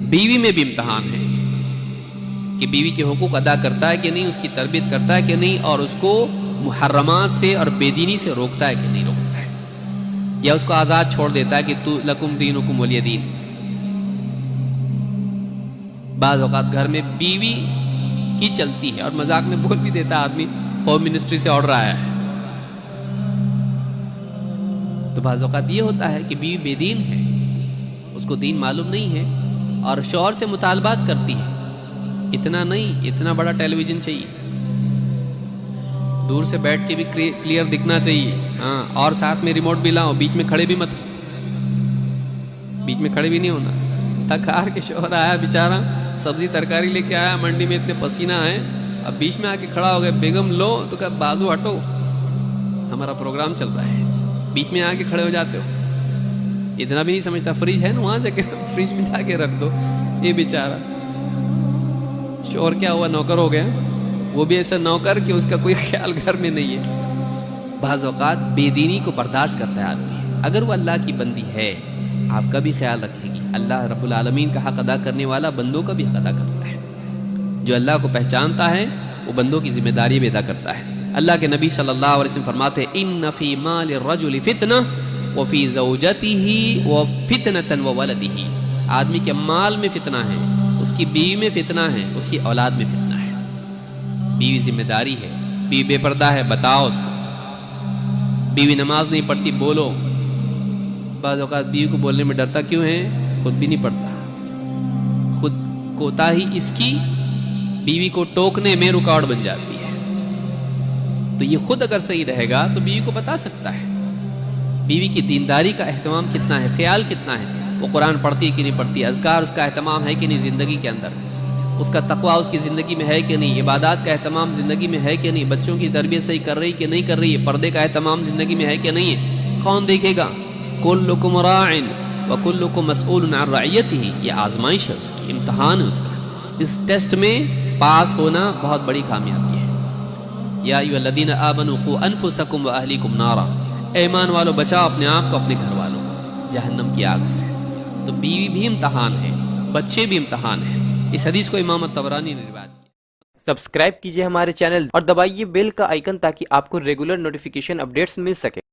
بیوی میں بھی امتحان ہے کہ بیوی کے حقوق ادا کرتا ہے کہ نہیں، اس کی تربیت کرتا ہے کہ نہیں، اور اس کو محرمات سے اور بے دینی سے روکتا ہے کہ نہیں روکتا ہے، یا اس کو آزاد چھوڑ دیتا ہے کہ تو لکم دینکم ولی دین۔ بعض اوقات گھر میں بیوی کی چلتی ہے اور مذاق میں بول بھی دیتا آدمی، ہوم منسٹری سے آرڈر آیا ہے، تو بعض اوقات یہ ہوتا ہے کہ بیوی بے دین ہے، اس کو دین معلوم نہیں ہے اور شوہر سے مطالبات کرتی ہے، اتنا نہیں، اتنا بڑا ٹیلی ویژن چاہیے، دور سے بیٹھ کے بھی کلیئر دکھنا چاہیے، ہاں، اور ساتھ میں ریموٹ بھی لاؤ، بیچ میں کھڑے بھی مت، بیچ میں کھڑے بھی نہیں ہونا۔ تھک ہار کے شوہر آیا بیچارہ، سبزی ترکاری لے کے آیا، منڈی میں اتنے پسینہ آئے، اب بیچ میں آ کے کھڑا ہو گیا، بیگم لو، تو کہا بازو ہٹو، ہمارا پروگرام چل رہا ہے، بیچ میں آ کے کھڑے ہو جاتے ہو، اتنا بھی نہیں سمجھتا، فریج ہے نا وہاں جا کے فریج میں جا کے رکھ دو۔ یہ بیچارہ شوہر کیا ہوا، نوکر ہو گیا، وہ بھی ایسا نوکر کہ اس کا کوئی خیال گھر میں نہیں ہے۔ بعض اوقات بے دینی کو برداشت کرتا ہے آدمی، اگر وہ اللہ کی بندی ہے آپ کا بھی خیال رکھے گی، اللہ رب العالمین کا حق ادا کرنے والا بندوں کا بھی حق ادا کرتا ہے، جو اللہ کو پہچانتا ہے وہ بندوں کی ذمہ داری بھی ادا کرتا ہے۔ اللہ کے نبی صلی اللہ علیہ وسلم فرماتے ہیں ان فی مال الرجل فتنہ وفی زوجته وفتنة وولده، آدمی کے مال میں فتنہ ہے، اس کی بیوی میں فتنہ ہے، اس کی اولاد میں فتنہ ہے۔ بیوی ذمہ داری ہے، بیوی بے پردہ ہے، بتاؤ اس کو، بیوی نماز نہیں پڑھتی، بولو۔ بعض اوقات بیوی کو بولنے میں ڈرتا کیوں ہے؟ خود بھی نہیں پڑھتا، خود کوتاہی اس کی بیوی کو ٹوکنے میں رکاوٹ بن جاتی ہے، تو یہ خود اگر صحیح رہے گا تو بیوی کو بتا سکتا ہے بیوی کی دینداری کا اہتمام کتنا ہے، خیال کتنا ہے، وہ قرآن پڑھتی ہے کہ نہیں پڑھتی، اذکار اس کا اہتمام ہے کہ نہیں زندگی کے اندر، اس کا تقویٰ اس کی زندگی میں ہے کہ نہیں، عبادات کا اہتمام زندگی میں ہے کہ نہیں، بچوں کی تربیت صحیح کر رہی کہ نہیں کر رہی ہے، پردے کا اہتمام زندگی میں ہے کہ نہیں ہے، کون دیکھے گا؟ کلکم راع وکلکم مسئول عن رعیتہ، یہ آزمائش ہے اس کی، امتحان ہے اس کا، اس ٹیسٹ میں پاس ہونا بہت بڑی کامیابی ہے۔ یا ایھا الذین آمنوا قوا انفسکم واہلیکم نارا، اے ایمان والو بچاؤ اپنے آپ کو اپنے گھر والوں کو جہنم کی آگ سے۔ تو بیوی بھی امتحان ہے، بچے بھی امتحان ہیں، اس حدیث کو امام طبرانی نے روایت کیا۔ سبسکرائب کیجئے ہمارے چینل اور دبائیے بیل کا آئیکن تاکہ آپ کو ریگولر نوٹیفیکیشن اپڈیٹس مل سکے۔